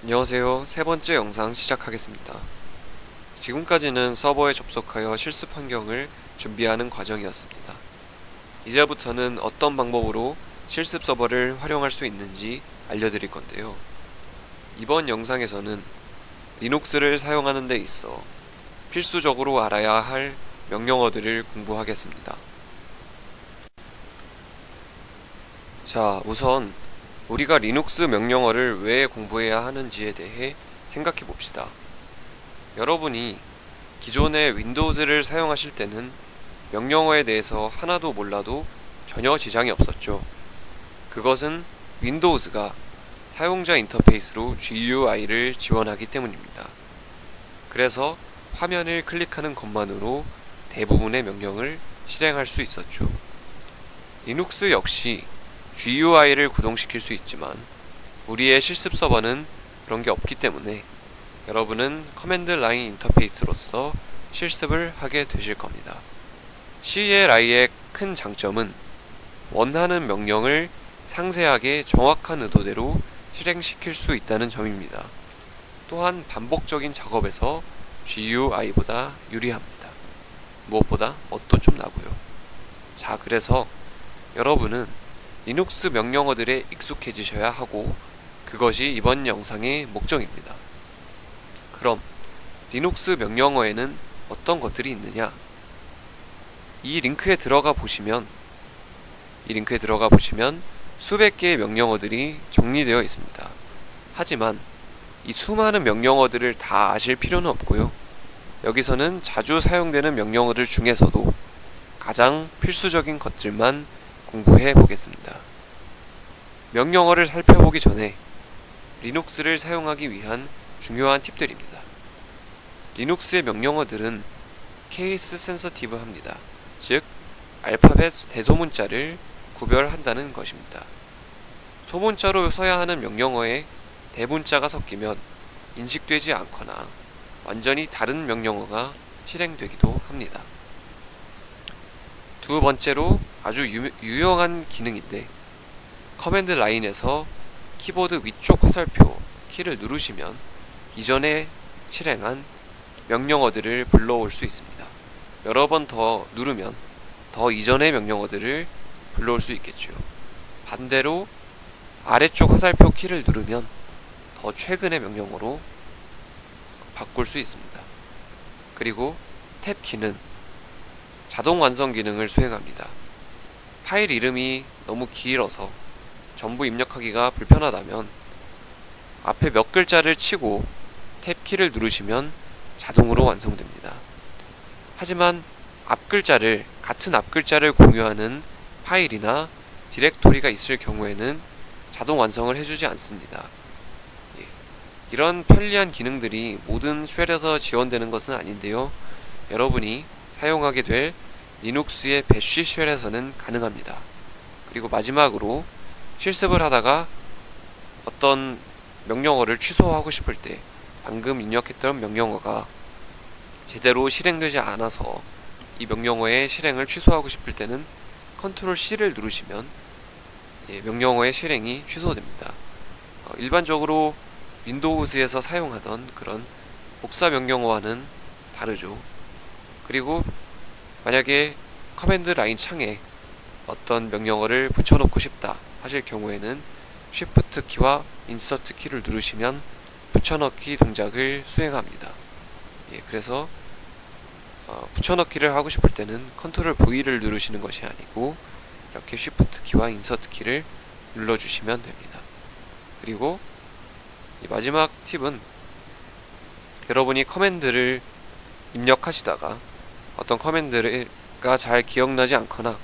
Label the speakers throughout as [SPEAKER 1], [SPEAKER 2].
[SPEAKER 1] 안녕하세요. 세 번째 영상 시작하겠습니다. 지금까지는 서버에 접속하여 실습 환경을 준비하는 과정이었습니다. 이제부터는 어떤 방법으로 실습 서버를 활용할 수 있는지 알려드릴 건데요. 이번 영상에서는 리눅스를 사용하는 데 있어 필수적으로 알아야 할 명령어들을 공부하겠습니다. 자, 우선 우리가 리눅스 명령어를 왜 공부해야 하는지에 대해 생각해 봅시다. 여러분이 기존의 윈도우즈를 사용하실 때는 명령어에 대해서 하나도 몰라도 전혀 지장이 없었죠. 그것은 윈도우즈가 사용자 인터페이스로 GUI를 지원하기 때문입니다. 그래서 화면을 클릭하는 것만으로 대부분의 명령을 실행할 수 있었죠. 리눅스 역시 GUI를 구동시킬 수 있지만 우리의 실습 서버는 그런 게 없기 때문에 여러분은 커맨드 라인 인터페이스로서 실습을 하게 되실 겁니다. CLI의 큰 장점은 원하는 명령을 상세하게 정확한 의도대로 실행시킬 수 있다는 점입니다. 또한 반복적인 작업에서 GUI보다 유리합니다. 무엇보다 멋도 좀 나고요. 자, 그래서 여러분은 리눅스 명령어들에 익숙해지셔야 하고 그것이 이번 영상의 목적입니다. 그럼 리눅스 명령어에는 어떤 것들이 있느냐? 이 링크에 들어가 보시면 수백 개의 명령어들이 정리되어 있습니다. 하지만 이 수많은 명령어들을 다 아실 필요는 없고요. 여기서는 자주 사용되는 명령어들 중에서도 가장 필수적인 것들만 공부해 보겠습니다. 명령어를 살펴보기 전에 리눅스를 사용하기 위한 중요한 팁들입니다. 리눅스의 명령어들은 케이스 센서티브합니다. 즉, 알파벳 대소문자를 구별한다는 것입니다. 소문자로 써야 하는 명령어에 대문자가 섞이면 인식되지 않거나 완전히 다른 명령어가 실행되기도 합니다. 두 번째로 아주 유용한 기능인데 커맨드 라인에서 키보드 위쪽 화살표 키를 누르시면 이전에 실행한 명령어들을 불러올 수 있습니다. 여러 번 더 누르면 더 이전의 명령어들을 불러올 수 있겠죠. 반대로 아래쪽 화살표 키를 누르면 더 최근의 명령어로 바꿀 수 있습니다. 그리고 탭 키는 자동 완성 기능을 수행합니다. 파일 이름이 너무 길어서 전부 입력하기가 불편하다면 앞에 몇 글자를 치고 탭 키를 누르시면 자동으로 완성됩니다. 하지만 같은 앞글자를 공유하는 파일이나 디렉토리가 있을 경우에는 자동 완성을 해주지 않습니다. 이런 편리한 기능들이 모든 쉘에서 지원되는 것은 아닌데요. 여러분이 사용하게 될 리눅스의 배쉬 쉘에서는 가능합니다. 그리고 마지막으로 실습을 하다가 어떤 명령어를 취소하고 싶을 때 방금 입력했던 명령어가 제대로 실행되지 않아서 이 명령어의 실행을 취소하고 싶을 때는 컨트롤 C를 누르시면 명령어의 실행이 취소됩니다. 일반적으로 윈도우즈에서 사용하던 그런 복사 명령어와는 다르죠. 그리고 만약에 커맨드 라인 창에 어떤 명령어를 붙여놓고 싶다 하실 경우에는 Shift 키와 Insert 키를 누르시면 붙여넣기 동작을 수행합니다. 그래서 붙여넣기를 하고 싶을 때는 Ctrl V를 누르시는 것이 아니고 이렇게 Shift 키와 Insert 키를 눌러주시면 됩니다. 그리고 이 마지막 팁은 여러분이 커맨드를 입력하시다가 어떤 커맨드가 잘 기억나지 않거나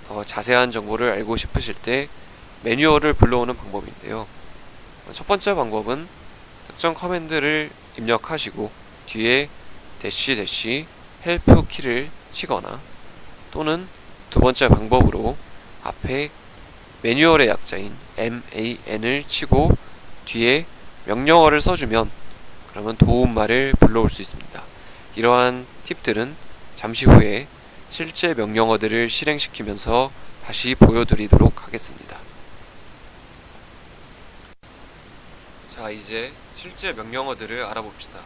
[SPEAKER 1] 더 자세한 정보를 알고 싶으실 때 매뉴얼을 불러오는 방법인데요. 첫 번째 방법은 특정 커맨드를 입력하시고 뒤에 대시 헬프 키를 치거나 또는 두 번째 방법으로 앞에 매뉴얼의 약자인 MAN을 치고 뒤에 명령어를 써주면 그러면 도움말을 불러올 수 있습니다. 이러한 팁들은 잠시 후에 실제 명령어들을 실행시키면서 다시 보여드리도록 하겠습니다. 자, 자, 이제 실제 명령어들을 알아봅시다.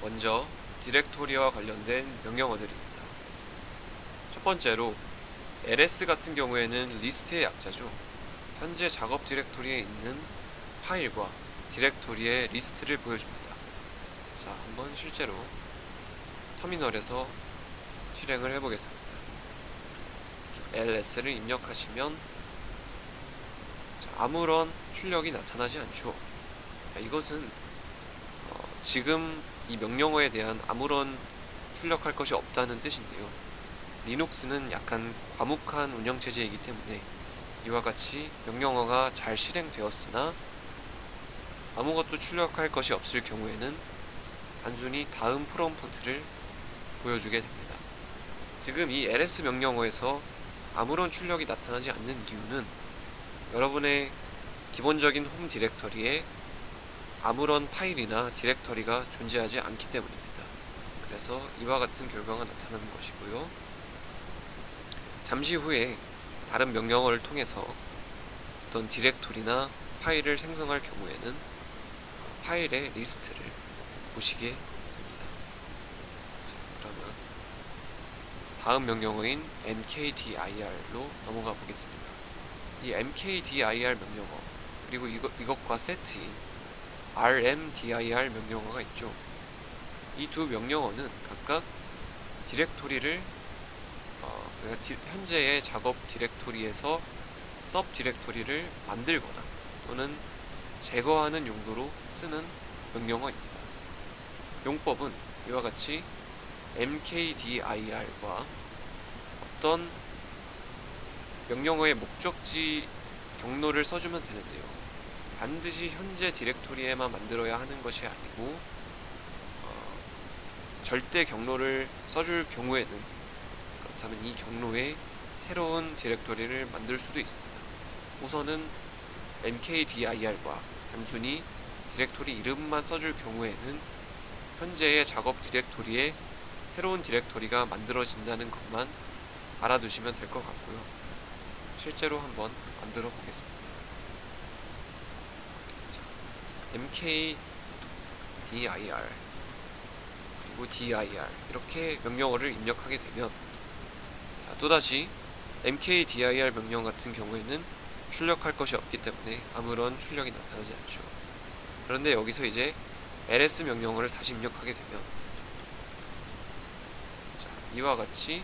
[SPEAKER 1] 먼저 디렉토리와 관련된 명령어들입니다. 첫 번째로 ls 같은 경우에는 리스트의 약자죠. 현재 작업 디렉토리에 있는 파일과 디렉토리의 리스트를 보여줍니다. 자, 한번 실제로 터미널에서 실행을 해보겠습니다. ls를 입력하시면 아무런 출력이 나타나지 않죠. 이것은 지금 이 명령어에 대한 아무런 출력할 것이 없다는 뜻인데요. 리눅스는 약간 과묵한 운영체제이기 때문에 이와 같이 명령어가 잘 실행되었으나 아무것도 출력할 것이 없을 경우에는 단순히 다음 프롬프트를 보여주게 됩니다. 지금 이 ls 명령어에서 아무런 출력이 나타나지 않는 이유는 여러분의 기본적인 홈 디렉터리에 아무런 파일이나 디렉터리가 존재하지 않기 때문입니다. 그래서 이와 같은 결과가 나타나는 것이고요. 잠시 후에 다른 명령어를 통해서 어떤 디렉토리나 파일을 생성할 경우에는 파일의 리스트를 보시게 됩니다. 자, 그러면 다음 명령어인 mkdir로 넘어가 보겠습니다. 이 mkdir 명령어 그리고 이것과 세트인 rmdir 명령어가 있죠. 이 두 명령어는 각각 디렉토리를 현재의 작업 디렉토리에서 서브 디렉토리를 만들거나 또는 제거하는 용도로 쓰는 명령어입니다. 용법은 이와 같이 mkdir과 어떤 명령어의 목적지 경로를 써주면 되는데요. 반드시 현재 디렉토리에만 만들어야 하는 것이 아니고 절대 경로를 써줄 경우에는 그렇다면 이 경로에 새로운 디렉토리를 만들 수도 있습니다. 우선은 mkdir과 단순히 디렉토리 이름만 써줄 경우에는 현재의 작업 디렉토리에 새로운 디렉토리가 만들어진다는 것만 알아두시면 될 것 같고요. 실제로 한번 만들어 보겠습니다. mkdir 그리고 dir 이렇게 명령어를 입력하게 되면 또다시 mkdir 명령 같은 경우에는 출력할 것이 없기 때문에 아무런 출력이 나타나지 않죠. 그런데 여기서 이제 ls 명령어를 다시 입력하게 되면 이와 같이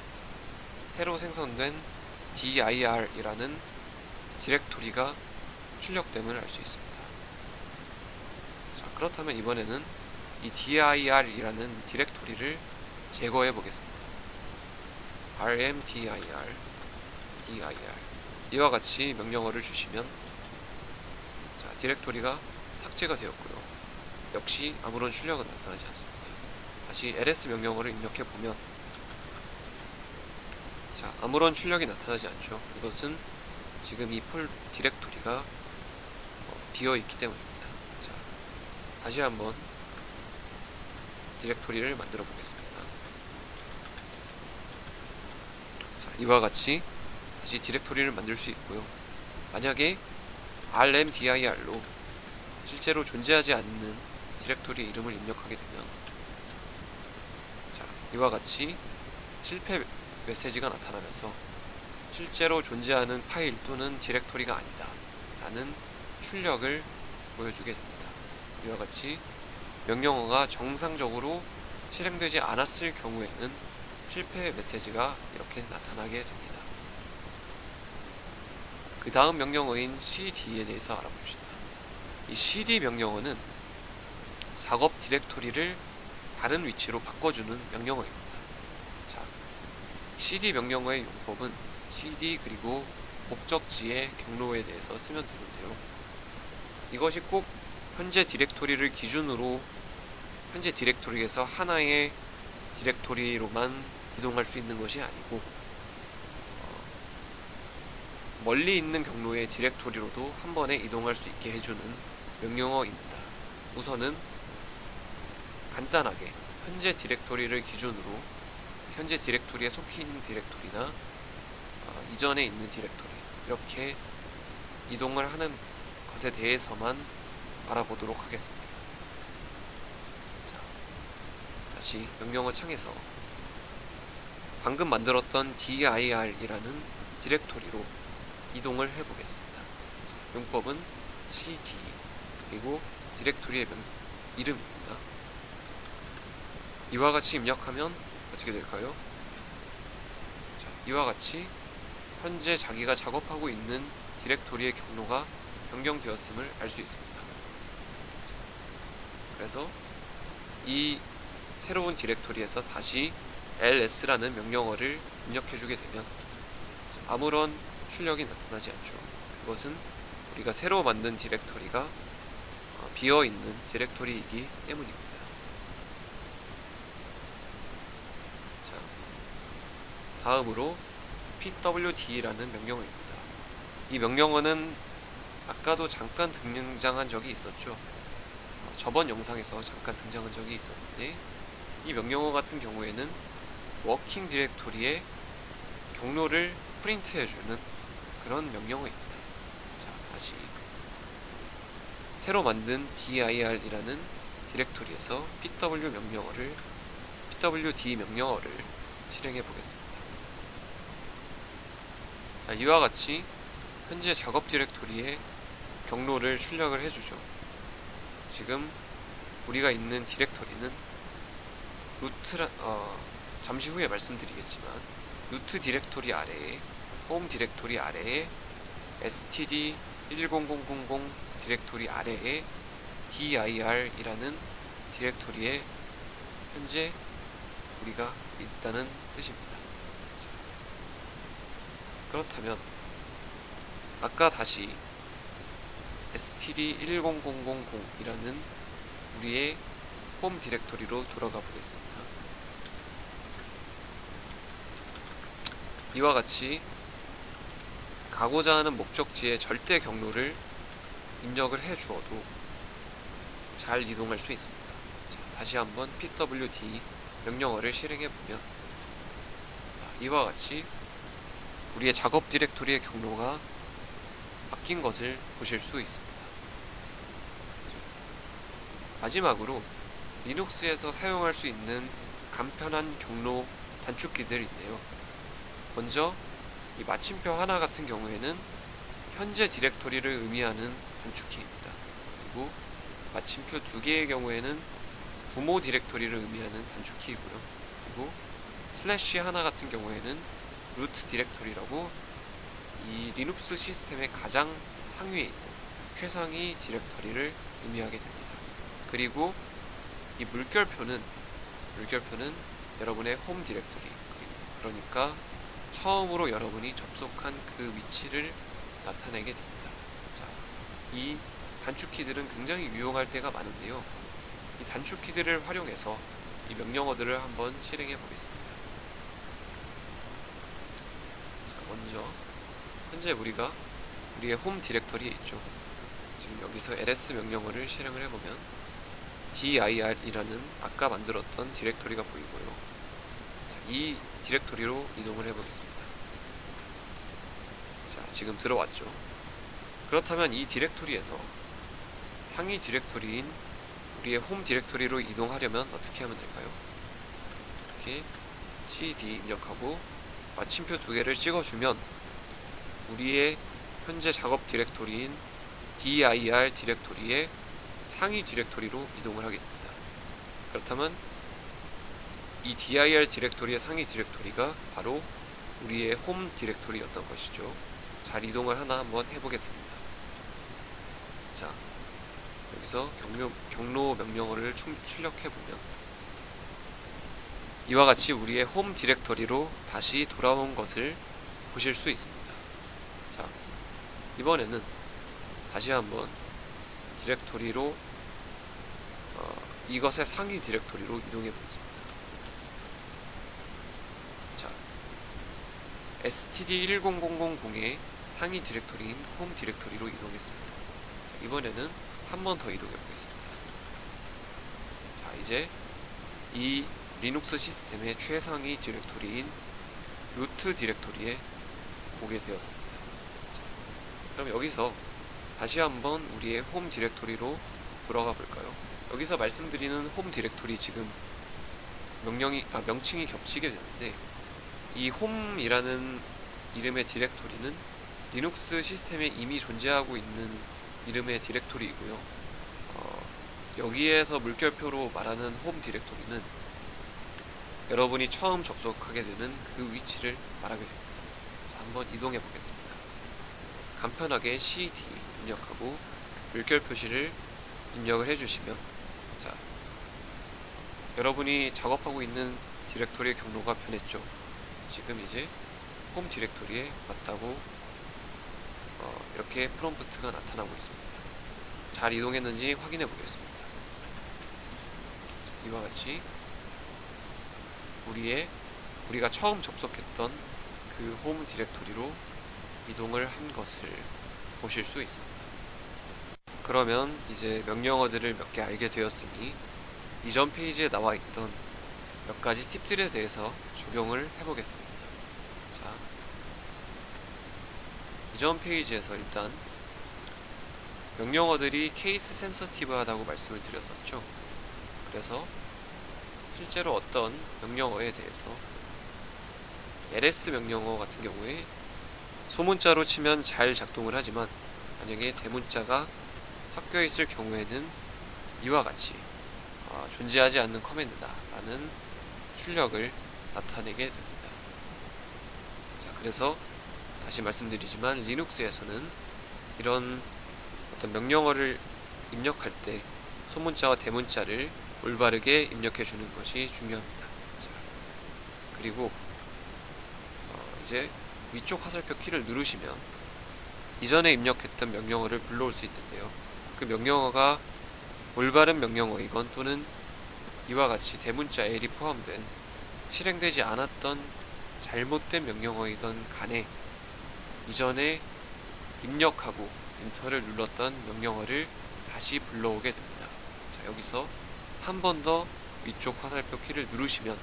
[SPEAKER 1] 새로 생성된 dir이라는 디렉토리가 출력됨을 알 수 있습니다. 자, 그렇다면 이번에는 이 dir이라는 디렉토리를 제거해 보겠습니다. rmdir dir 이와 같이 명령어를 주시면 디렉토리가 삭제가 되었고요. 역시 아무런 출력은 나타나지 않습니다. 다시 ls 명령어를 입력해 보면 아무런 출력이 나타나지 않죠. 이것은 지금 이 풀 디렉토리가 비어 있기 때문입니다. 자, 다시 한번 디렉토리를 만들어 보겠습니다. 자, 이와 같이 다시 디렉토리를 만들 수 있고요. 만약에 rmdir로 실제로 존재하지 않는 디렉토리 이름을 입력하게 되면 이와 같이 실패 메시지가 나타나면서 실제로 존재하는 파일 또는 디렉토리가 아니다 라는 출력을 보여주게 됩니다. 이와 같이 명령어가 정상적으로 실행되지 않았을 경우에는 실패 메시지가 이렇게 나타나게 됩니다. 그 다음 명령어인 cd에 대해서 알아봅시다. 이 cd 명령어는 작업 디렉토리를 다른 위치로 바꿔주는 명령어입니다. cd 명령어의 용법은 cd 그리고 목적지의 경로에 대해서 쓰면 되는데요. 이것이 꼭 현재 디렉토리를 기준으로 현재 디렉토리에서 하나의 디렉토리로만 이동할 수 있는 것이 아니고 멀리 있는 경로의 디렉토리로도 한 번에 이동할 수 있게 해주는 명령어입니다. 우선은 간단하게 현재 디렉토리를 기준으로 현재 디렉토리에 속해 있는 디렉토리나 이전에 있는 디렉토리 이렇게 이동을 하는 것에 대해서만 알아보도록 하겠습니다. 자, 다시 명령어 창에서 방금 만들었던 dir이라는 디렉토리로 이동을 해보겠습니다. 자, 용법은 cd 그리고 디렉토리의 이름입니다. 이와 같이 입력하면 어떻게 될까요? 자, 이와 같이 현재 자기가 작업하고 있는 디렉토리의 경로가 변경되었음을 알 수 있습니다. 그래서 이 새로운 디렉토리에서 다시 ls라는 명령어를 입력해주게 되면 아무런 출력이 나타나지 않죠. 그것은 우리가 새로 만든 디렉토리가 비어있는 디렉토리이기 때문입니다. 자, 다음으로 pwd라는 명령어입니다. 이 명령어는 아까도 잠깐 등장한 적이 있었죠. 저번 영상에서 잠깐 등장한 적이 있었는데 이 명령어 같은 경우에는 워킹 디렉토리의 경로를 프린트해주는 그런 명령어입니다. 자, 다시 새로 만든 dir이라는 디렉토리에서 pwd 명령어를 실행해 보겠습니다. 자, 이와 같이 현재 작업 디렉토리의 경로를 출력을 해주죠. 지금 우리가 있는 디렉토리는 잠시 후에 말씀드리겠지만 루트 디렉토리 아래에 홈 디렉토리 아래에 std10000 디렉토리 아래에 dir이라는 디렉토리에 현재 우리가 있다는 뜻입니다. 그렇다면 아까 다시 std10000이라는 우리의 홈 디렉토리로 돌아가 보겠습니다. 이와 같이 가고자 하는 목적지의 절대 경로를 입력을 해 주어도 잘 이동할 수 있습니다. 자, 다시 한번 pwd 명령어를 실행해 보면 이와 같이 우리의 작업 디렉토리의 경로가 바뀐 것을 보실 수 있습니다. 마지막으로 리눅스에서 사용할 수 있는 간편한 경로 단축키들인데요. 먼저 이 마침표 하나 같은 경우에는 현재 디렉토리를 의미하는 단축키입니다. 그리고 마침표 두 개의 경우에는 부모 디렉토리를 의미하는 단축키이고요. 그리고 슬래시 하나 같은 경우에는 루트 디렉토리라고 이 리눅스 시스템의 가장 상위에 있는 최상위 디렉토리를 의미하게 됩니다. 그리고 이 물결표는 여러분의 홈 디렉토리, 그러니까 처음으로 여러분이 접속한 그 위치를 나타내게 됩니다. 자, 이 단축키들은 굉장히 유용할 때가 많은데요. 이 단축키들을 활용해서 이 명령어들을 한번 실행해 보겠습니다. 자, 먼저 현재 우리의 홈 디렉토리에 있죠. 지금 여기서 ls 명령어를 실행을 해보면 dir이라는 아까 만들었던 디렉토리가 보이고요. 자, 이 디렉토리로 이동을 해보겠습니다. 자, 지금 들어왔죠. 그렇다면 이 디렉토리에서 상위 디렉토리인 우리의 홈 디렉토리로 이동하려면 어떻게 하면 될까요? 이렇게 cd 입력하고 마침표 두 개를 찍어주면 우리의 현재 작업 디렉토리인 dir 디렉토리의 상위 디렉토리로 이동을 하게 됩니다. 그렇다면 이 dir 디렉토리의 상위 디렉토리가 바로 우리의 홈 디렉토리였던 것이죠. 잘 이동을 하나 한번 해보겠습니다. 자, 여기서 경로 명령어를 출력해보면 이와 같이 우리의 홈 디렉토리로 다시 돌아온 것을 보실 수 있습니다. 자, 이번에는 다시 한번 디렉토리로 이것의 상위 디렉토리로 이동해 보겠습니다. 자, std10000의 상위 디렉토리인 홈 디렉토리로 이동했습니다. 이번에는 한 번 더 이동해 보겠습니다. 자, 이제 이 리눅스 시스템의 최상위 디렉토리인 루트 디렉토리에 오게 되었습니다. 자, 그럼 여기서 다시 한번 우리의 홈 디렉토리로 돌아가 볼까요? 여기서 말씀드리는 홈 디렉토리 지금 명칭이 겹치게 되는데, 이 홈이라는 이름의 디렉토리는 리눅스 시스템에 이미 존재하고 있는 이름의 디렉토리이고요. 여기에서 물결표로 말하는 홈 디렉토리는 여러분이 처음 접속하게 되는 그 위치를 말하게 됩니다. 자, 한번 이동해 보겠습니다. 간편하게 cd 입력하고 물결 표시를 입력을 해주시면, 자, 여러분이 작업하고 있는 디렉토리의 경로가 변했죠. 지금 이제 홈 디렉토리에 맞다고 이렇게 프롬프트가 나타나고 있습니다. 잘 이동했는지 확인해 보겠습니다. 이와 같이 우리가 처음 접속했던 그 홈 디렉토리로 이동을 한 것을 보실 수 있습니다. 그러면 이제 명령어들을 몇 개 알게 되었으니 이전 페이지에 나와 있던 몇 가지 팁들에 대해서 적용을 해보겠습니다. 자, 이전 페이지에서 일단 명령어들이 케이스 센서티브하다고 말씀을 드렸었죠. 그래서 실제로 어떤 명령어에 대해서 ls 명령어 같은 경우에 소문자로 치면 잘 작동을 하지만, 만약에 대문자가 섞여 있을 경우에는 이와 같이 존재하지 않는 커맨드다 라는 출력을 나타내게 됩니다. 자, 그래서 다시 말씀드리지만 리눅스에서는 이런 어떤 명령어를 입력할 때 소문자와 대문자를 올바르게 입력해 주는 것이 중요합니다. 자, 그리고 이제 위쪽 화살표 키를 누르시면 이전에 입력했던 명령어를 불러올 수 있는데요. 그 명령어가 올바른 명령어이건 또는 이와 같이 대문자 L이 포함된 실행되지 않았던 잘못된 명령어이던 간에 이전에 입력하고 엔터를 눌렀던 명령어를 다시 불러오게 됩니다. 자, 여기서 한 번 더 위쪽 화살표 키를 누르시면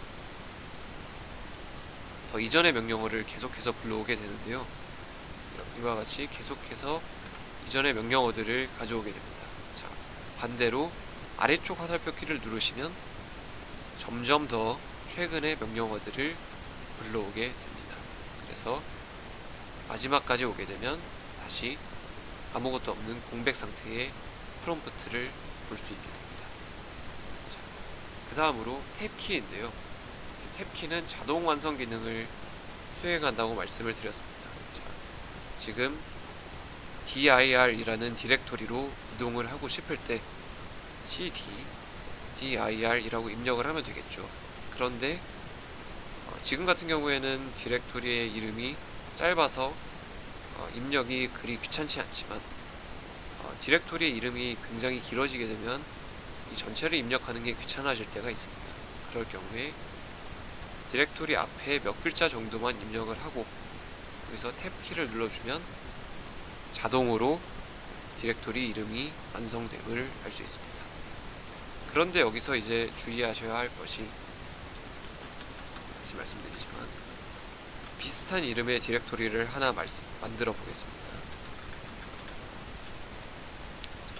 [SPEAKER 1] 더 이전의 명령어를 계속해서 불러오게 되는데요. 이와 같이 계속해서 이전의 명령어들을 가져오게 됩니다. 자, 반대로 아래쪽 화살표 키를 누르시면 점점 더 최근의 명령어들을 불러오게 됩니다. 그래서 마지막까지 오게 되면 다시 아무것도 없는 공백 상태의 프롬프트를 볼 수 있게 됩니다. 그 다음으로 탭키인데요. 탭키는 자동 완성 기능을 수행한다고 말씀을 드렸습니다. 자, 지금 dir이라는 디렉토리로 이동을 하고 싶을 때 cd dir이라고 입력을 하면 되겠죠. 그런데 지금 같은 경우에는 디렉토리의 이름이 짧아서 입력이 그리 귀찮지 않지만 디렉토리의 이름이 굉장히 길어지게 되면 이 전체를 입력하는 게 귀찮아질 때가 있습니다. 그럴 경우에 디렉토리 앞에 몇 글자 정도만 입력을 하고 여기서 탭 키를 눌러주면 자동으로 디렉토리 이름이 완성됨을 알 수 있습니다. 그런데 여기서 이제 주의하셔야 할 것이, 다시 말씀드리지만 비슷한 이름의 디렉토리를 하나 만들어 보겠습니다.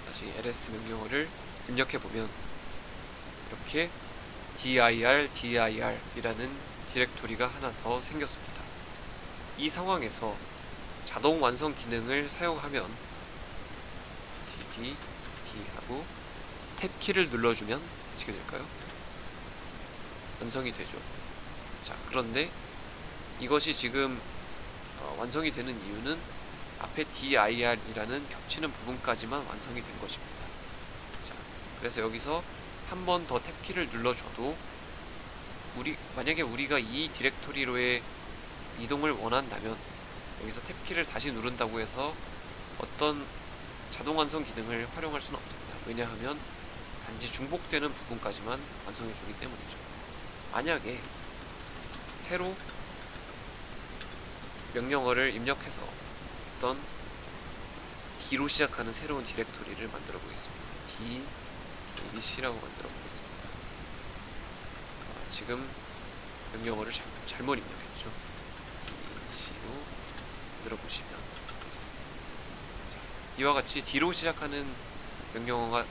[SPEAKER 1] 다시 ls 명령어를 입력해 보면 이렇게 dir이라는 디렉토리가 하나 더 생겼습니다. 이 상황에서 자동 완성 기능을 사용하면 d 하고 탭 키를 눌러주면 어떻게 될까요? 완성이 되죠. 자, 그런데 이것이 지금 완성이 되는 이유는 앞에 dir이라는 겹치는 부분까지만 완성이 된 것입니다. 자, 그래서 여기서 한 번 더 탭 키를 눌러줘도 만약에 우리가 이 디렉토리로의 이동을 원한다면 여기서 탭 키를 다시 누른다고 해서 어떤 자동 완성 기능을 활용할 수는 없습니다. 왜냐하면 단지 중복되는 부분까지만 완성해 주기 때문이죠. 만약에 새로 명령어를 입력해서 어떤 D로 시작하는 새로운 디렉토리를 만들어 보겠습니다. D, ABC라고 만들어 보겠습니다. 지금 명령어를 잘못 입력했죠. ABC로 만들어 보시면 이와 같이 D로 시작하는 명령어가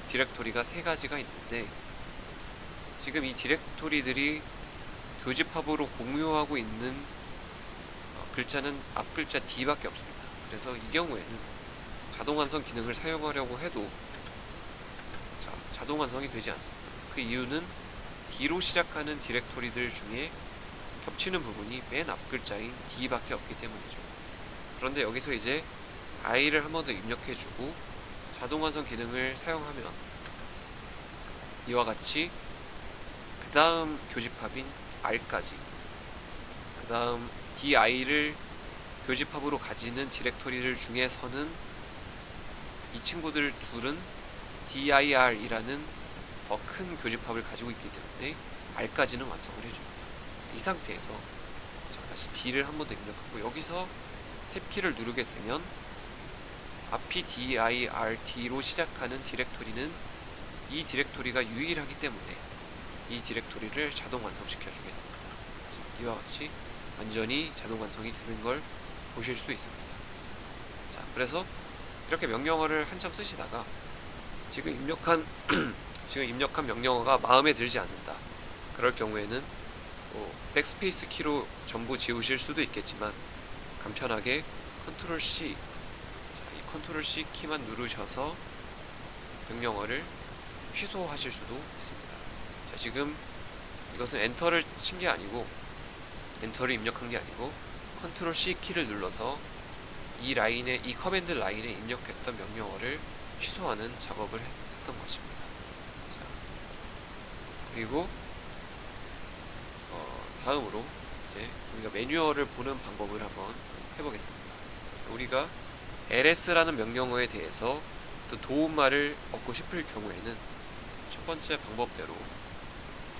[SPEAKER 1] 디렉토리가 3가지가 있는데, 지금 이 디렉토리들이 교집합으로 공유하고 있는 글자는 앞 글자 D밖에 없습니다. 그래서 이 경우에는 자동 완성 기능을 사용하려고 해도 자동 완성이 되지 않습니다. 그 이유는 D로 시작하는 디렉토리들 중에 겹치는 부분이 맨 앞 글자인 D밖에 없기 때문이죠. 그런데 여기서 이제 I를 한 번 더 입력해주고 자동 완성 기능을 사용하면 이와 같이 그 다음 교집합인 R까지, 그 다음 DI를 교집합으로 가지는 디렉토리들 중에서는 이 친구들 둘은 DIR이라는 더 큰 교집합을 가지고 있기 때문에 R까지는 완성을 해줍니다. 이 상태에서 다시 D를 한 번 더 입력하고 여기서 탭키를 누르게 되면 앞이 DIRT로 시작하는 디렉토리는 이 디렉토리가 유일하기 때문에 이 디렉토리를 자동 완성시켜주게 됩니다. 이와 같이 완전히 자동 완성이 되는 걸 보실 수 있습니다. 자, 그래서 이렇게 명령어를 한참 쓰시다가 지금 입력한 명령어가 마음에 들지 않는다. 그럴 경우에는 백스페이스 키로 전부 지우실 수도 있겠지만 간편하게 컨트롤 C, 이 컨트롤 C 키만 누르셔서 명령어를 취소하실 수도 있습니다. 자, 지금 이것은 엔터를 친 게 아니고, 엔터를 입력한 게 아니고 컨트롤 C 키를 눌러서 이 커맨드 라인에 입력했던 명령어를 취소하는 작업을 했던 것입니다. 자, 그리고 다음으로 이제 우리가 매뉴얼을 보는 방법을 한번 해보겠습니다. 우리가 ls라는 명령어에 대해서 어떤 도움말을 얻고 싶을 경우에는 첫 번째 방법대로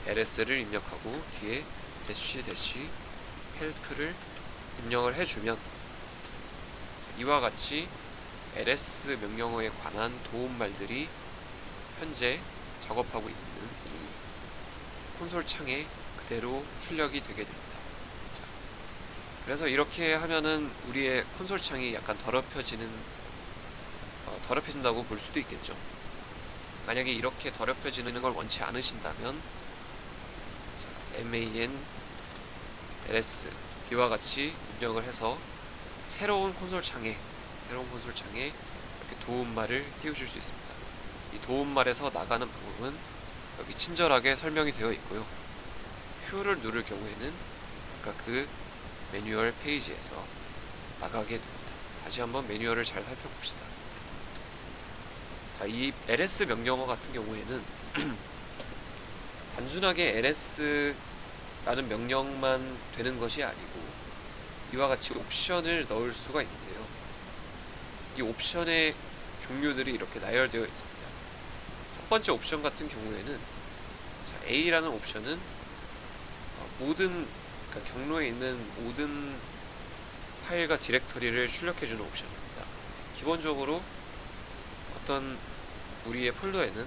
[SPEAKER 1] ls를 입력하고 뒤에 대시 help를 입력을 해주면 이와 같이 ls 명령어에 관한 도움말들이 현재 작업하고 있는 이 콘솔 창에 그대로 출력이 되게 됩니다. 자, 그래서 이렇게 하면은 우리의 콘솔 창이 약간 더럽혀진다고 볼 수도 있겠죠. 만약에 이렇게 더럽혀지는 걸 원치 않으신다면 man ls 이와 같이 입력을 해서 새로운 콘솔 창에 이렇게 도움말을 띄우실 수 있습니다. 이 도움말에서 나가는 방법은 여기 친절하게 설명이 되어 있고요. Q를 누를 경우에는 아까 그 매뉴얼 페이지에서 나가게 됩니다. 다시 한번 매뉴얼을 잘 살펴봅시다. 자, 이 ls 명령어 같은 경우에는 단순하게 ls라는 명령만 되는 것이 아니고 이와 같이 옵션을 넣을 수가 있는데요. 이 옵션의 종류들이 이렇게 나열되어 있습니다. 첫 번째 옵션 같은 경우에는 A라는 옵션은 그러니까 경로에 있는 모든 파일과 디렉터리를 출력해주는 옵션입니다. 기본적으로 어떤 우리의 폴더에는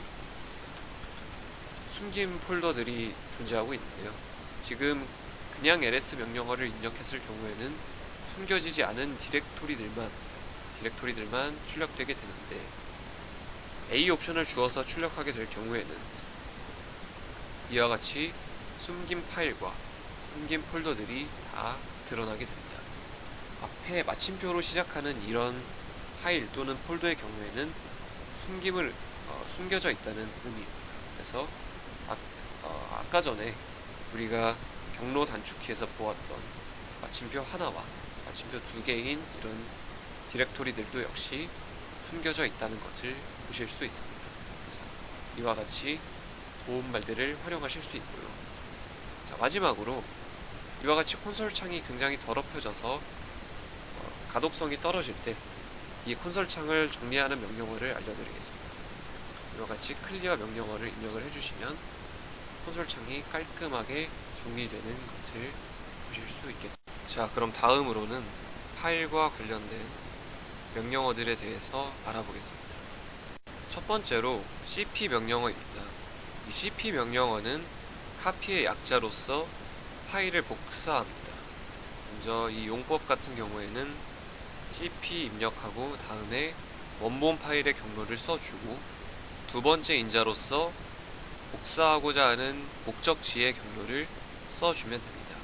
[SPEAKER 1] 숨긴 폴더들이 존재하고 있는데요. 지금 그냥 ls 명령어를 입력했을 경우에는 숨겨지지 않은 디렉토리들만 출력되게 되는데, A 옵션을 주어서 출력하게 될 경우에는 이와 같이 숨긴 파일과 숨긴 폴더들이 다 드러나게 됩니다. 앞에 마침표로 시작하는 이런 파일 또는 폴더의 경우에는 숨겨져 있다는 의미입니다. 그래서 아까 전에 우리가 경로 단축키에서 보았던 마침표 하나와 마침표 2개인 이런 디렉토리들도 역시 숨겨져 있다는 것을 보실 수 있습니다. 자, 이와 같이 도움말들을 활용하실 수 있고요. 자, 마지막으로 이와 같이 콘솔 창이 굉장히 더럽혀져서 가독성이 떨어질 때 이 콘솔 창을 정리하는 명령어를 알려드리겠습니다. 이와 같이 클리어 명령어를 입력을 해주시면 콘솔 창이 깔끔하게 정리되는 것을 보실 수 있겠습니다. 자, 그럼 다음으로는 파일과 관련된 명령어들에 대해서 알아보겠습니다. 첫 번째로 cp 명령어입니다. 이 cp 명령어는 카피의 약자로서 파일을 복사합니다. 먼저 이 용법 같은 경우에는 cp 입력하고 다음에 원본 파일의 경로를 써주고 두 번째 인자로서 복사하고자 하는 목적지의 경로를 써주면 됩니다.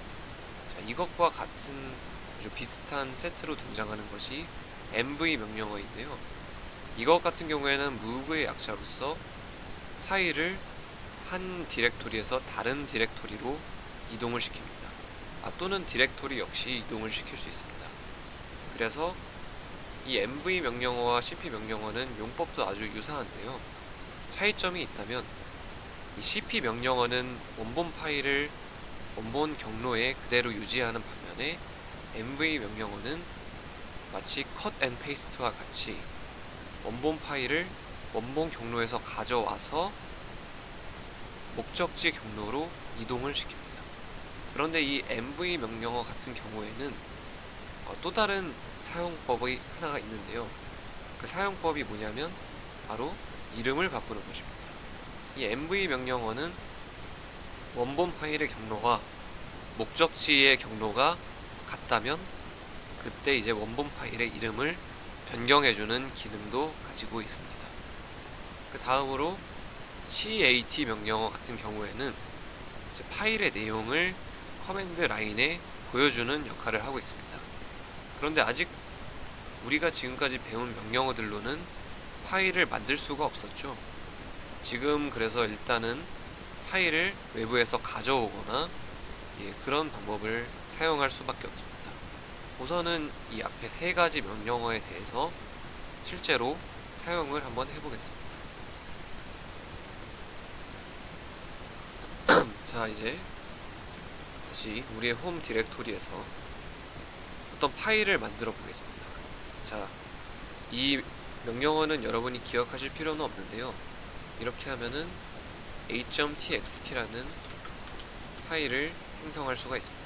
[SPEAKER 1] 자, 이것과 같은 아주 비슷한 세트로 등장하는 것이 mv 명령어인데요. 이것 같은 경우에는 move의 약자로서 파일을 한 디렉토리에서 다른 디렉토리로 이동을 시킵니다. 또는 디렉토리 역시 이동을 시킬 수 있습니다. 그래서 이 mv 명령어와 cp 명령어는 용법도 아주 유사한데요. 차이점이 있다면 이 cp 명령어는 원본 파일을 원본 경로에 그대로 유지하는 반면에 mv 명령어는 마치 cut and paste와 같이 원본 파일을 원본 경로에서 가져와서 목적지 경로로 이동을 시킵니다. 그런데 이 mv 명령어 같은 경우에는 또 다른 사용법이 하나가 있는데요. 그 사용법이 뭐냐면 바로 이름을 바꾸는 것입니다. 이 mv 명령어는 원본 파일의 경로와 목적지의 경로가 같다면 그때 이제 원본 파일의 이름을 변경해주는 기능도 가지고 있습니다. 그 다음으로 cat 명령어 같은 경우에는 이제 파일의 내용을 커맨드 라인에 보여주는 역할을 하고 있습니다. 그런데 아직 우리가 지금까지 배운 명령어들로는 파일을 만들 수가 없었죠. 지금 그래서 일단은 파일을 외부에서 가져오거나 그런 방법을 사용할 수밖에 없습니다. 우선은 이 앞에 세 가지 명령어에 대해서 실제로 사용을 한번 해보겠습니다. 자, 이제 다시 우리의 홈 디렉토리에서 어떤 파일을 만들어 보겠습니다. 자, 이 명령어는 여러분이 기억하실 필요는 없는데요. 이렇게 하면은 a.txt라는 파일을 생성할 수가 있습니다.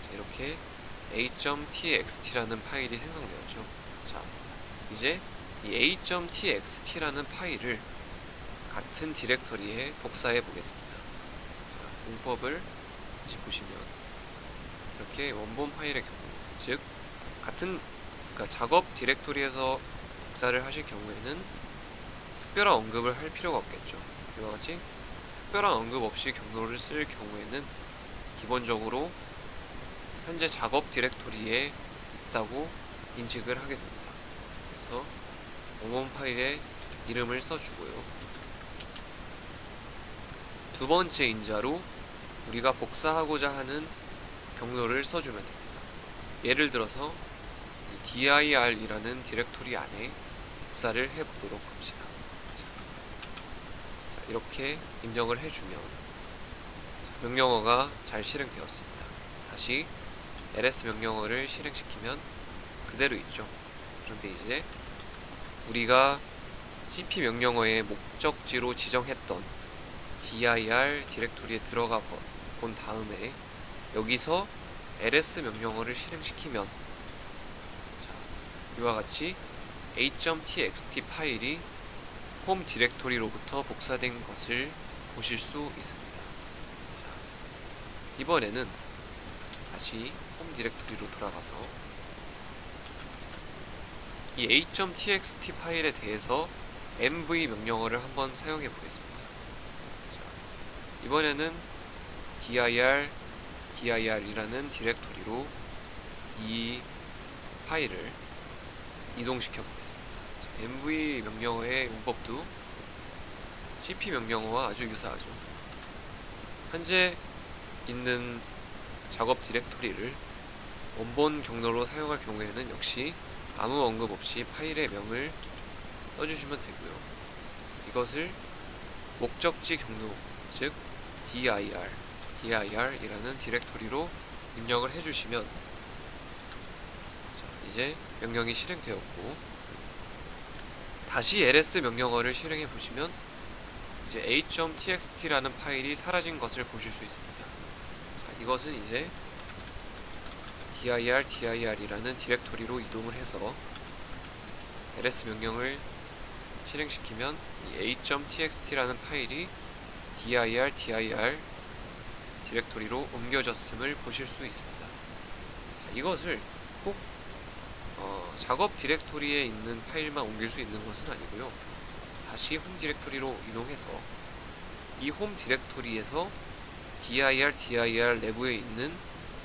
[SPEAKER 1] 자, 이렇게 a.txt라는 파일이 생성되었죠. 자, 이제 이 a.txt라는 파일을 같은 디렉터리에 복사해 보겠습니다. 자, 문법을 다시 보시면 이렇게 원본 파일의 경우, 즉 같은 작업 디렉토리에서 복사를 하실 경우에는 특별한 언급을 할 필요가 없겠죠. 이와 같이 특별한 언급 없이 경로를 쓸 경우에는 기본적으로 현재 작업 디렉토리에 있다고 인식을 하게 됩니다. 그래서 원본 파일에 이름을 써주고요. 두 번째 인자로 우리가 복사하고자 하는 경로를 써주면 됩니다. 예를 들어서 dir이라는 디렉토리 안에 복사를 해보도록 합시다. 자, 이렇게 입력을 해주면 명령어가 잘 실행되었습니다. 다시 ls 명령어를 실행시키면 그대로 있죠. 그런데 이제 우리가 cp 명령어의 목적지로 지정했던 dir 디렉토리에 들어가 본 다음에 여기서 ls 명령어를 실행시키면 자, 이와 같이 a.txt 파일이 홈 디렉토리로부터 복사된 것을 보실 수 있습니다. 자, 이번에는 다시 홈 디렉토리로 돌아가서 이 a.txt 파일에 대해서 mv 명령어를 한번 사용해 보겠습니다. 자, 이번에는 dir이라는 디렉토리로 이 파일을 이동시켜 보겠습니다. 자, mv 명령어의 용법도 cp 명령어와 아주 유사하죠. 현재 있는 작업 디렉토리를 원본 경로로 사용할 경우에는 역시 아무 언급 없이 파일의 명을 써주시면 되고요. 이것을 목적지 경로, 즉 dir이라는 디렉토리로 입력을 해주시면 자, 이제 명령이 실행되었고 다시 ls 명령어를 실행해 보시면 이제 a.txt라는 파일이 사라진 것을 보실 수 있습니다. 자, 이것은 이제 dir이라는 디렉토리로 이동을 해서 ls 명령을 실행시키면 이 a.txt라는 파일이 dir 디렉토리로 옮겨졌음을 보실 수 있습니다. 자, 이것을 꼭 작업 디렉토리에 있는 파일만 옮길 수 있는 것은 아니고요. 다시 홈 디렉토리로 이동해서 이 홈 디렉토리에서 dir 내부에 있는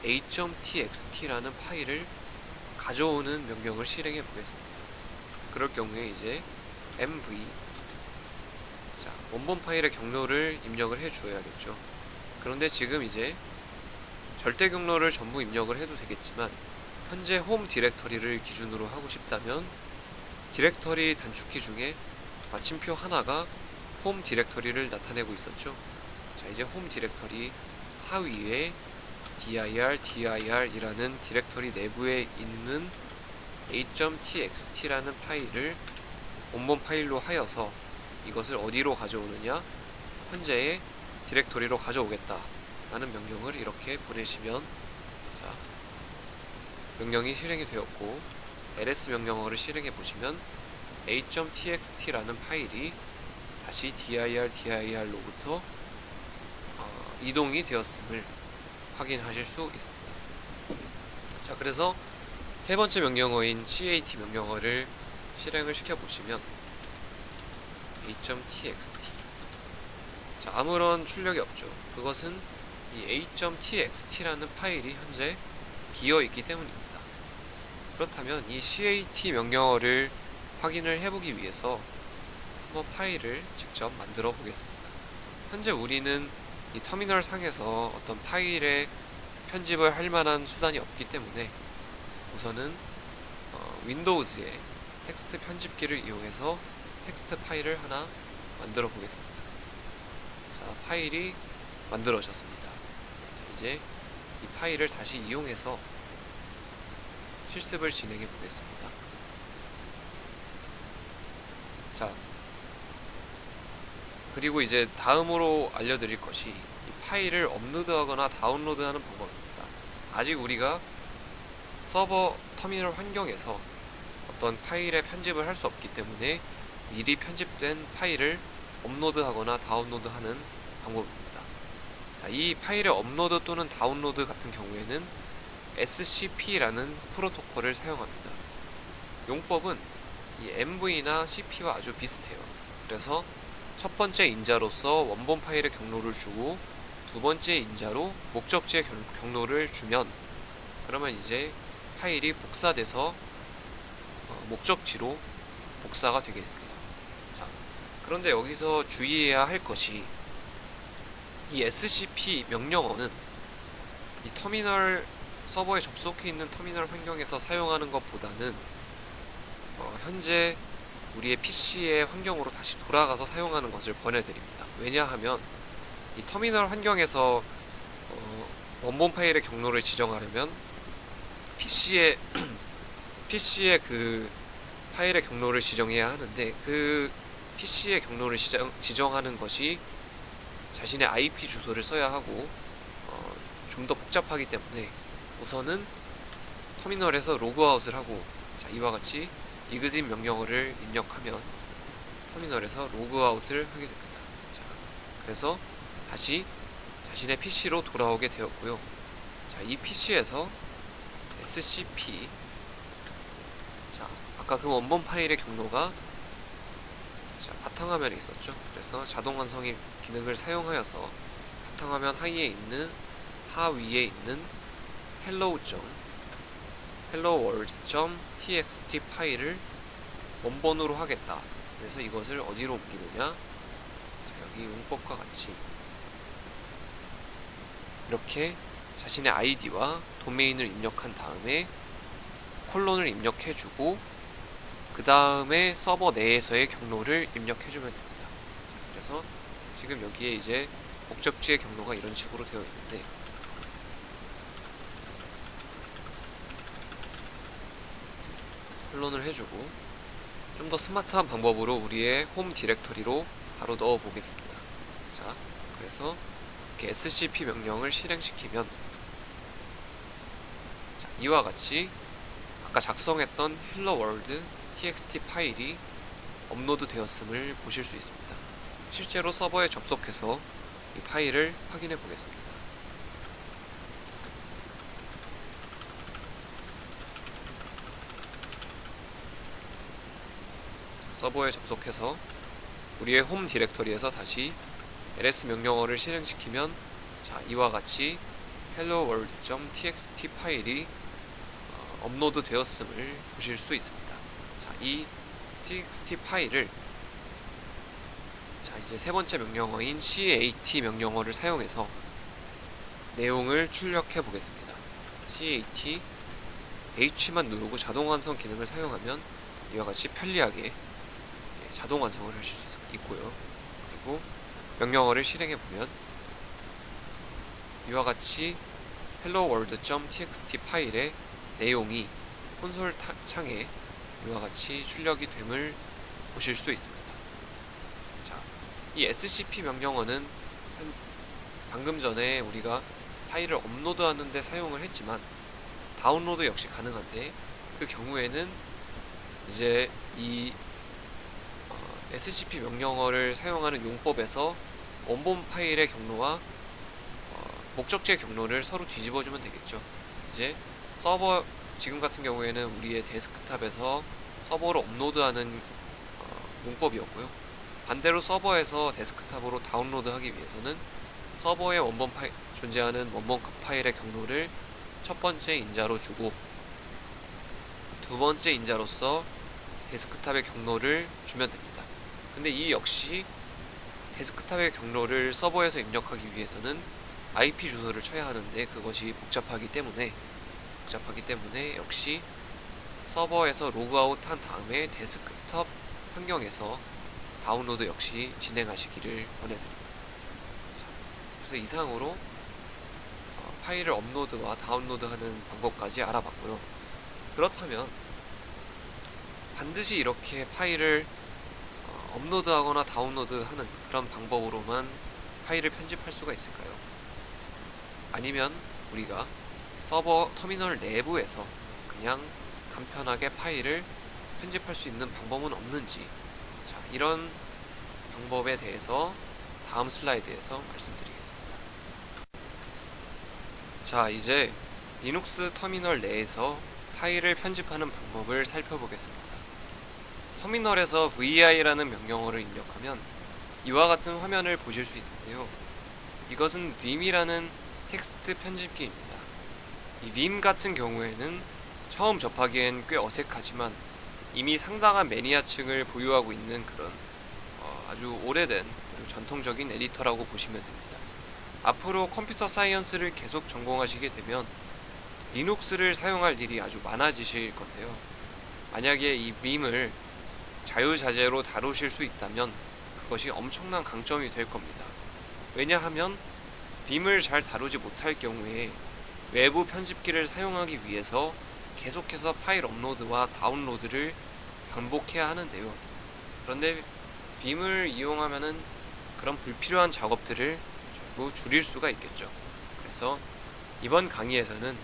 [SPEAKER 1] a.txt라는 파일을 가져오는 명령을 실행해 보겠습니다. 그럴 경우에 이제 mv 원본 파일의 경로를 입력을 해 주어야겠죠. 그런데 지금 이제 절대 경로를 전부 입력을 해도 되겠지만 현재 홈 디렉터리를 기준으로 하고 싶다면 디렉터리 단축키 중에 마침표 하나가 홈 디렉터리를 나타내고 있었죠. 자, 이제 홈 디렉터리 하위에 dir이라는 디렉터리 내부에 있는 a.txt라는 파일을 원본 파일로 하여서 이것을 어디로 가져오느냐, 현재의 디렉토리로 가져오겠다 라는 명령을 이렇게 보내시면, 자, 명령이 실행이 되었고 ls 명령어를 실행해 보시면 a.txt라는 파일이 다시 dir로부터 이동이 되었음을 확인하실 수 있습니다. 자, 그래서 세 번째 명령어인 cat 명령어를 실행을 시켜 보시면 a.txt, 자, 아무런 출력이 없죠. 그것은 이 a.txt라는 파일이 현재 비어 있기 때문입니다. 그렇다면 이 cat 명령어를 확인을 해보기 위해서 한번 파일을 직접 만들어 보겠습니다. 현재 우리는 이 터미널 상에서 어떤 파일에 편집을 할 만한 수단이 없기 때문에 우선은 윈도우즈의 텍스트 편집기를 이용해서 텍스트 파일을 하나 만들어 보겠습니다. 자, 파일이 만들어졌습니다. 자, 이제 이 파일을 다시 이용해서 실습을 진행해 보겠습니다. 자, 그리고 이제 다음으로 알려드릴 것이 이 파일을 업로드하거나 다운로드하는 방법입니다. 아직 우리가 서버 터미널 환경에서 어떤 파일의 편집을 할 수 없기 때문에 미리 편집된 파일을 업로드하거나 다운로드하는 방법입니다. 자, 이 파일의 업로드 또는 다운로드 같은 경우에는 scp라는 프로토콜을 사용합니다. 용법은 이 mv나 cp와 아주 비슷해요. 그래서 첫 번째 인자로서 원본 파일의 경로를 주고 두 번째 인자로 목적지의 경로를 주면, 그러면 이제 파일이 복사돼서 목적지로 복사가 되게 됩니다. 자, 그런데 여기서 주의해야 할 것이 이 scp 명령어는 이 터미널 서버에 접속해 있는 터미널 환경에서 사용하는 것보다는 현재 우리의 PC의 환경으로 다시 돌아가서 사용하는 것을 권해드립니다. 왜냐하면 이 터미널 환경에서 원본 파일의 경로를 지정하려면 PC의 그 파일의 경로를 지정해야 하는데, 그 PC의 경로를 지정하는 것이 자신의 IP 주소를 써야 하고 좀 더 복잡하기 때문에 우선은 터미널에서 로그아웃을 하고, 자, 이와 같이 exit 명령어를 입력하면 터미널에서 로그아웃을 하게 됩니다. 자, 그래서 다시 자신의 PC로 돌아오게 되었고요. 자, 이 PC에서 scp, 자, 아까 그 원본 파일의 경로가 자, 바탕화면에 있었죠. 그래서 자동 완성의 기능을 사용하여서 바탕화면 하위에 있는 helloworld.txt 파일을 원본으로 하겠다. 그래서 이것을 어디로 옮기느냐, 자, 여기 용법과 같이 이렇게 자신의 아이디와 도메인을 입력한 다음에 콜론을 입력해주고 그 다음에 서버 내에서의 경로를 입력해주면 됩니다. 자, 그래서 지금 여기에 이제 목적지의 경로가 이런 식으로 되어 있는데, 콜론을 해주고 좀 더 스마트한 방법으로 우리의 홈 디렉터리로 바로 넣어 보겠습니다. 자, 그래서 이렇게 scp 명령을 실행시키면, 자, 이와 같이 아까 작성했던 helloworld txt 파일이 업로드 되었음을 보실 수 있습니다. 실제로 서버에 접속해서 이 파일을 확인해 보겠습니다. 서버에 접속해서 우리의 홈 디렉터리에서 다시 ls 명령어를 실행시키면 자, 이와 같이 helloworld.txt 파일이 업로드 되었음을 보실 수 있습니다. 자, 이 txt 파일을 자, 이제 세 번째 명령어인 cat 명령어를 사용해서 내용을 출력해 보겠습니다. cat H만 누르고 자동 완성 기능을 사용하면 이와 같이 편리하게 자동 완성을 하실 수 있고요. 그리고 명령어를 실행해 보면 이와 같이 helloworld.txt 파일의 내용이 콘솔 창에 이와 같이 출력이 됨을 보실 수 있습니다. 자, 이 scp 명령어는 방금 전에 우리가 파일을 업로드하는데 사용을 했지만 다운로드 역시 가능한데 그 경우에는 이제 이 scp 명령어를 사용하는 용법에서 원본 파일의 경로와 목적지의 경로를 서로 뒤집어주면 되겠죠. 이제 서버 지금 같은 경우에는 우리의 데스크탑에서 서버로 업로드하는 용법이었고요. 반대로 서버에서 데스크탑으로 다운로드하기 위해서는 서버에 존재하는 원본 파일의 경로를 첫 번째 인자로 주고 두 번째 인자로서 데스크탑의 경로를 주면 됩니다. 근데 이 역시 데스크탑의 경로를 서버에서 입력하기 위해서는 IP 주소를 쳐야 하는데 그것이 복잡하기 때문에 역시 서버에서 로그아웃 한 다음에 데스크탑 환경에서 다운로드 역시 진행하시기를 권해드립니다. 그래서 이상으로 파일을 업로드와 다운로드하는 방법까지 알아봤고요. 그렇다면 반드시 이렇게 파일을 업로드하거나 다운로드하는 그런 방법으로만 파일을 편집할 수가 있을까요? 아니면 우리가 서버 터미널 내부에서 그냥 간편하게 파일을 편집할 수 있는 방법은 없는지, 자, 이런 방법에 대해서 다음 슬라이드에서 말씀드리겠습니다. 자, 이제 리눅스 터미널 내에서 파일을 편집하는 방법을 살펴보겠습니다. 터미널에서 vi라는 명령어를 입력하면 이와 같은 화면을 보실 수 있는데요. 이것은 vim이라는 텍스트 편집기입니다. 이 vim 같은 경우에는 처음 접하기엔 꽤 어색하지만 이미 상당한 매니아층을 보유하고 있는 그런 아주 오래된 그리고 전통적인 에디터라고 보시면 됩니다. 앞으로 컴퓨터 사이언스를 계속 전공하시게 되면 리눅스를 사용할 일이 아주 많아지실 건데요. 만약에 이 vim을 자유자재로 다루실 수 있다면 그것이 엄청난 강점이 될 겁니다. 왜냐하면 vim을 잘 다루지 못할 경우에 외부 편집기를 사용하기 위해서 계속해서 파일 업로드와 다운로드를 반복해야 하는데요. 그런데 vim을 이용하면은 그런 불필요한 작업들을 전부 줄일 수가 있겠죠. 그래서 이번 강의에서는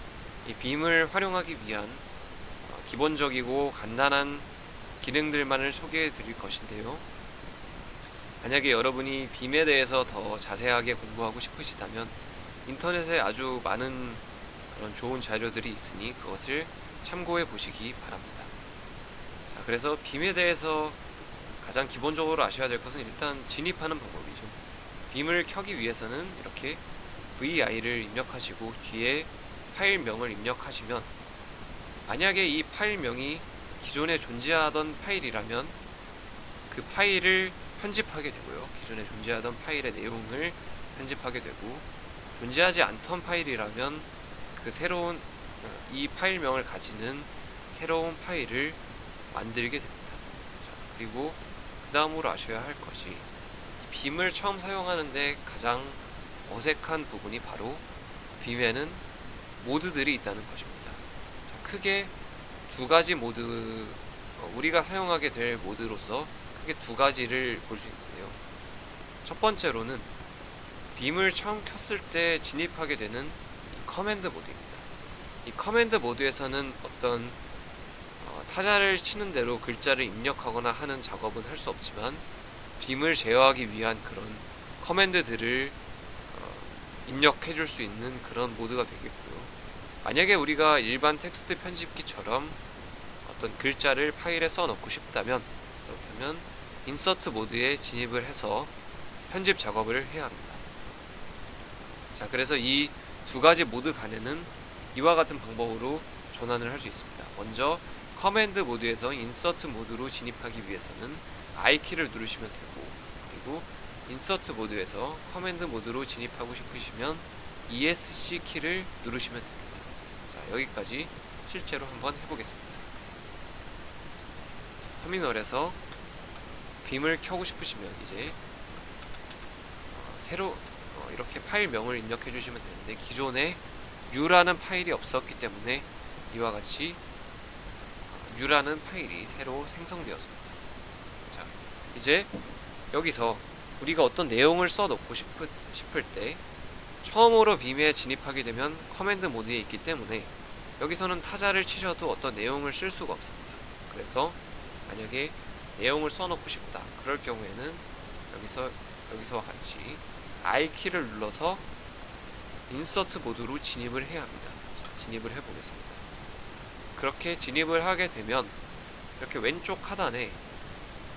[SPEAKER 1] 이 vim을 활용하기 위한 기본적이고 간단한 기능들만을 소개해 드릴 것인데요. 만약에 여러분이 vim에 대해서 더 자세하게 공부하고 싶으시다면 인터넷에 아주 많은 그런 좋은 자료들이 있으니 그것을 참고해 보시기 바랍니다. 자, 그래서 vim에 대해서 가장 기본적으로 아셔야 될 것은 일단 진입하는 방법이죠. vim을 켜기 위해서는 이렇게 vi를 입력하시고 뒤에 파일명을 입력하시면 만약에 이 파일명이 기존에 존재하던 파일이라면 그 파일을 편집하게 되고요. 기존에 존재하던 파일의 내용을 편집하게 되고 존재하지 않던 파일이라면 그 새로운 이 파일명을 가지는 새로운 파일을 만들게 됩니다. 자, 그리고 그 다음으로 아셔야 할 것이 이 vim을 처음 사용하는데 가장 어색한 부분이 바로 vim에는 모드들이 있다는 것입니다. 자, 크게 두 가지 모드, 우리가 사용하게 될 모드로서 크게 두 가지를 볼 수 있는데요. 첫 번째로는 vim을 처음 켰을 때 진입하게 되는 이 커맨드 모드입니다. 이 커맨드 모드에서는 어떤 타자를 치는 대로 글자를 입력하거나 하는 작업은 할 수 없지만 vim을 제어하기 위한 그런 커맨드들을 입력해 줄 수 있는 그런 모드가 되겠고요. 만약에 우리가 일반 텍스트 편집기처럼 어떤 글자를 파일에 써넣고 싶다면, 하면 인서트 모드에 진입을 해서 편집 작업을 해야 합니다. 자, 그래서 이 두 가지 모드 간에는 이와 같은 방법으로 전환을 할 수 있습니다. 먼저 커맨드 모드에서 인서트 모드로 진입하기 위해서는 I키를 누르시면 되고, 그리고 인서트 모드에서 커맨드 모드로 진입하고 싶으시면 ESC 키를 누르시면 됩니다. 자, 여기까지 실제로 한번 해보겠습니다. 터미널에서 빔을 켜고 싶으시면 이제 새로 이렇게 파일명을 입력해 주시면 되는데, 기존에 U라는 파일이 없었기 때문에 이와 같이 U라는 파일이 새로 생성되었습니다. 자, 이제 여기서 우리가 어떤 내용을 써놓고 싶을 때 처음으로 빔에 진입하게 되면 커맨드 모드에 있기 때문에 여기서는 타자를 치셔도 어떤 내용을 쓸 수가 없습니다. 그래서 만약에 내용을 써놓고 싶다, 그럴 경우에는 여기서와 같이 I키를 눌러서 인서트 모드로 진입을 해야 합니다. 자, 진입을 해보겠습니다. 그렇게 진입을 하게 되면 이렇게 왼쪽 하단에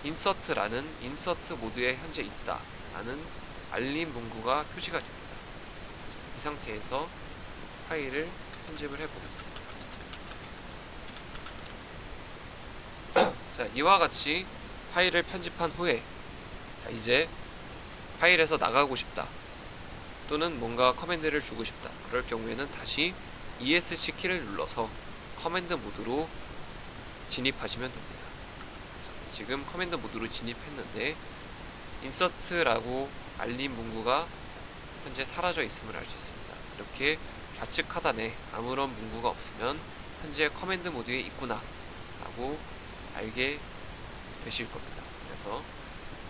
[SPEAKER 1] 인서트라는 인서트 모드에 현재 있다 라는 알림 문구가 표시가 됩니다. 이 상태에서 파일을 편집을 해보겠습니다. 자, 이와 같이 파일을 편집한 후에 이제 파일에서 나가고 싶다, 또는 뭔가 커맨드를 주고 싶다, 그럴 경우에는 다시 ESC 키를 눌러서 커맨드 모드로 진입하시면 됩니다. 지금 커맨드 모드로 진입했는데 인서트라고 알림 문구가 현재 사라져 있음을 알 수 있습니다. 이렇게 좌측 하단에 아무런 문구가 없으면 현재 커맨드 모드에 있구나 라고 알게 되실 겁니다. 그래서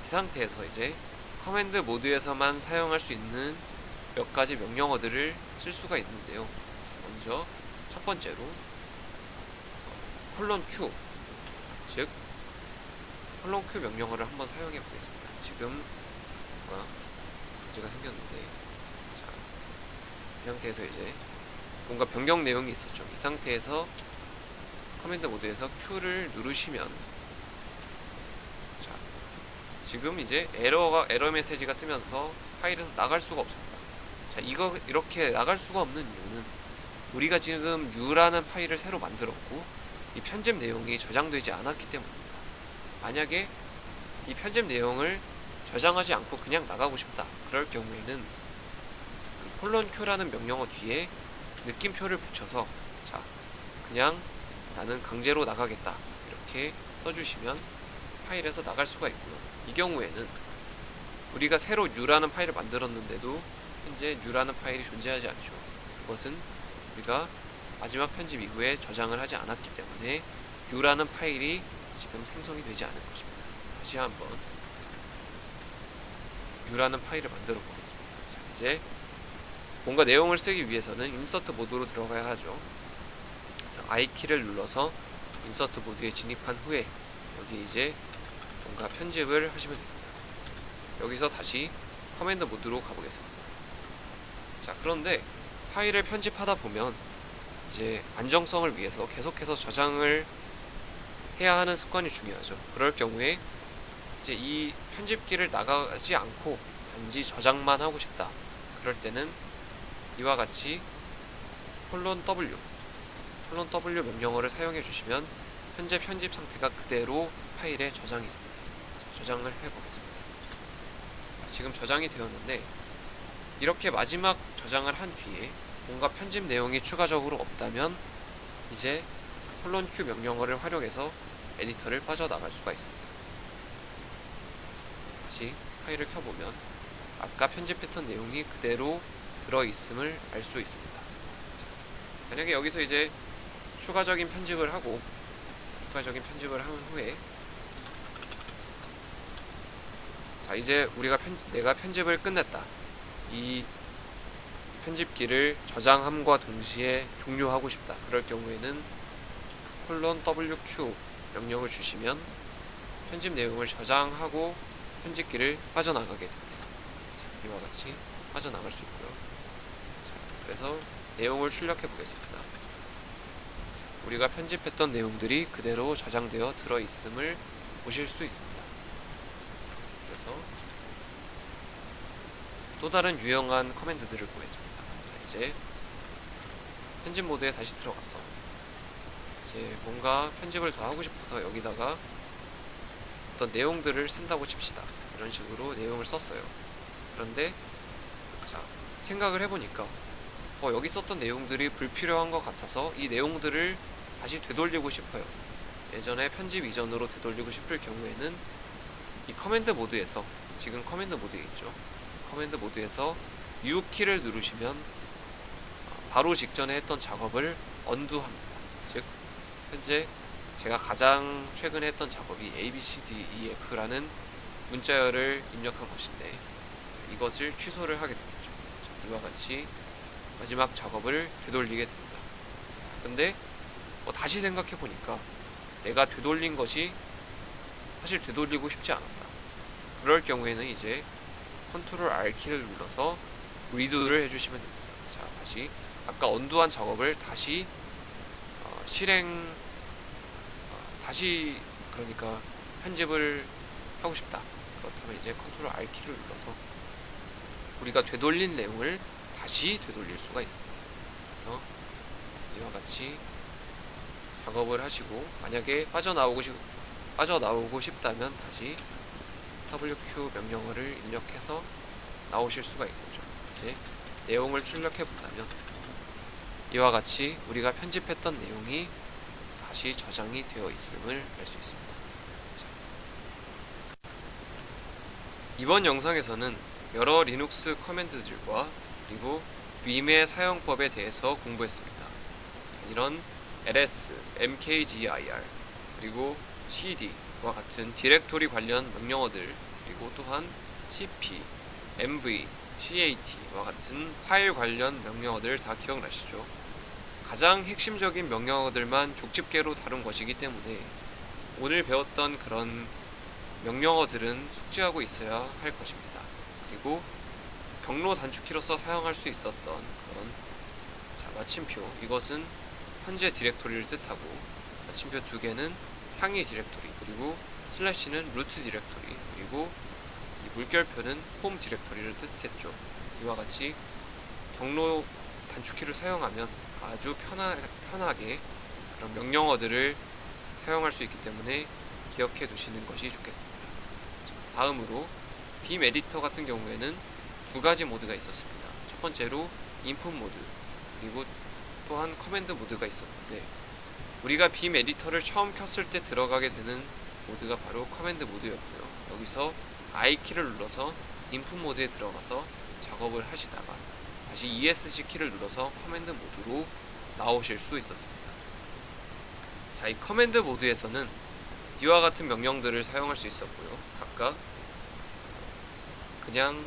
[SPEAKER 1] 이 상태에서 이제 커맨드 모드에서만 사용할 수 있는 몇 가지 명령어들을 쓸 수가 있는데요. 먼저 첫 번째로 :Q, 즉 :Q 명령어를 한번 사용해 보겠습니다. 지금 문제가 생겼는데, 자, 이 상태에서 이제 뭔가 변경 내용이 있었죠. 이 상태에서 커맨드 모드에서 Q를 누르시면, 자, 지금 이제 에러 메시지가 뜨면서 파일에서 나갈 수가 없습니다. 자, 이렇게 나갈 수가 없는 이유는 우리가 지금 U라는 파일을 새로 만들었고 이 편집 내용이 저장되지 않았기 때문입니다. 만약에 이 편집 내용을 저장하지 않고 그냥 나가고 싶다, 그럴 경우에는 :Q라는 명령어 뒤에 느낌표를 붙여서, 자, 그냥 나는 강제로 나가겠다 이렇게 써주시면 파일에서 나갈 수가 있고요. 이 경우에는 우리가 새로 U라는 파일을 만들었는데도 현재 U라는 파일이 존재하지 않죠. 그것은 우리가 마지막 편집 이후에 저장을 하지 않았기 때문에 U라는 파일이 지금 생성이 되지 않을 것입니다. 다시 한번 U라는 파일을 만들어 보겠습니다. 자, 이제 뭔가 내용을 쓰기 위해서는 인서트 모드로 들어가야 하죠. 그래서 I키를 눌러서 인서트 모드에 진입한 후에 여기 이제 뭔가 편집을 하시면 됩니다. 여기서 다시 커맨드 모드로 가보겠습니다. 자, 그런데 파일을 편집하다 보면 이제 안정성을 위해서 계속해서 저장을 해야 하는 습관이 중요하죠. 그럴 경우에 이제 이 편집기를 나가지 않고 단지 저장만 하고 싶다, 그럴 때는 이와 같이 :W 명령어를 사용해 주시면 현재 편집 상태가 그대로 파일에 저장이 됩니다. 자, 저장을 해보겠습니다. 지금 저장이 되었는데, 이렇게 마지막 저장을 한 뒤에 뭔가 편집 내용이 추가적으로 없다면 이제 :Q 명령어를 활용해서 에디터를 빠져나갈 수가 있습니다. 다시 파일을 켜보면 아까 편집했던 내용이 그대로 들어있음을 알 수 있습니다. 자, 만약에 여기서 이제 추가적인 편집을 한 후에, 자, 이제 내가 편집을 끝냈다, 이 편집기를 저장함과 동시에 종료하고 싶다, 그럴 경우에는 :WQ 명령을 주시면 편집 내용을 저장하고 편집기를 빠져나가게 됩니다. 자, 이와 같이 빠져나갈 수 있고요. 자, 그래서 내용을 출력해 보겠습니다. 자, 우리가 편집했던 내용들이 그대로 저장되어 들어있음을 보실 수 있습니다. 그래서 또 다른 유용한 커맨드들을 보겠습니다. 자, 이제 편집 모드에 다시 들어가서 이제 뭔가 편집을 더 하고 싶어서 여기다가 어떤 내용들을 쓴다고 칩시다. 이런 식으로 내용을 썼어요. 그런데 자, 생각을 해보니까 여기 썼던 내용들이 불필요한 것 같아서 이 내용들을 다시 되돌리고 싶어요. 예전에 편집 이전으로 되돌리고 싶을 경우에는 이 커맨드 모드에서, 지금 커맨드 모드에 있죠. 커맨드 모드에서 U 키를 누르시면 바로 직전에 했던 작업을 언두합니다. 즉 현재 제가 가장 최근에 했던 작업이 ABCDEF라는 문자열을 입력한 것인데 이것을 취소를 하게 되겠죠. 이와 같이 마지막 작업을 되돌리게 됩니다. 근데 다시 생각해 보니까 내가 되돌린 것이 사실 되돌리고 싶지 않았다. 그럴 경우에는 이제 컨트롤 R 키를 눌러서 리도를 해주시면 됩니다. 자, 다시 아까 언두한 작업을 다시 다시 그러니까 편집을 하고 싶다. 그렇다면 이제 컨트롤 R 키를 눌러서 우리가 되돌린 내용을 다시 되돌릴 수가 있습니다. 그래서 이와 같이 작업을 하시고 만약에 빠져나오고 싶다면 다시 WQ 명령어를 입력해서 나오실 수가 있겠죠. 이제 내용을 출력해 본다면 이와 같이 우리가 편집했던 내용이 다시 저장이 되어 있음을 알 수 있습니다. 이번 영상에서는 여러 리눅스 커맨드들과 그리고 빔의 사용법에 대해서 공부했습니다. 이런 ls, mkdir, 그리고 cd와 같은 디렉토리 관련 명령어들, 그리고 또한 cp, mv, cat 와 같은 파일 관련 명령어들 다 기억나시죠? 가장 핵심적인 명령어들만 족집게로 다룬 것이기 때문에 오늘 배웠던 그런 명령어들은 숙지하고 있어야 할 것입니다. 그리고 경로 단축키로서 사용할 수 있었던 그런 마침표, 이것은 현재 디렉토리를 뜻하고 마침표 두 개는 상위 디렉토리, 그리고 슬래시는 루트 디렉토리, 그리고 이 물결표는 홈 디렉토리를 뜻했죠. 이와 같이 경로 단축키를 사용하면 아주 편하게 그런 명령어들을 사용할 수 있기 때문에 기억해 두시는 것이 좋겠습니다. 다음으로 빔 에디터 같은 경우에는 두 가지 모드가 있었습니다. 첫 번째로 인풋 모드, 그리고 또한 커맨드 모드가 있었는데 우리가 빔 에디터를 처음 켰을 때 들어가게 되는 모드가 바로 커맨드 모드였고요. 여기서 I키를 눌러서 인풋 모드에 들어가서 작업을 하시다가 다시 ESC 키를 눌러서 커맨드 모드로 나오실 수 있었습니다. 자, 이 커맨드 모드에서는 이와 같은 명령들을 사용할 수 있었고요. 각각 그냥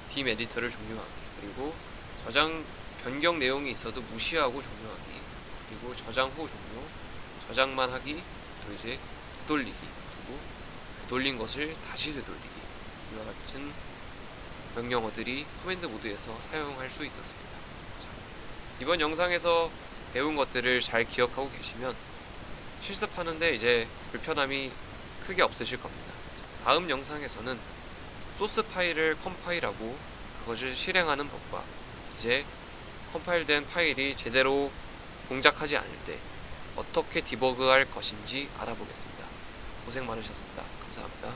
[SPEAKER 1] 빔 에디터를 종료하기, 그리고 저장 변경 내용이 있어도 무시하고 종료하기, 그리고 저장 후 종료, 저장만 하기, 또 이제 되돌리기, 그리고 되돌린 것을 다시 되돌리기, 이와 같은 명령어들이 커맨드 모드에서 사용할 수 있었습니다. 자, 이번 영상에서 배운 것들을 잘 기억하고 계시면 실습하는데 이제 불편함이 크게 없으실 겁니다. 자, 다음 영상에서는 소스 파일을 컴파일하고 그것을 실행하는 법과 이제 컴파일된 파일이 제대로 동작하지 않을 때 어떻게 디버그할 것인지 알아보겠습니다. 고생 많으셨습니다. 감사합니다.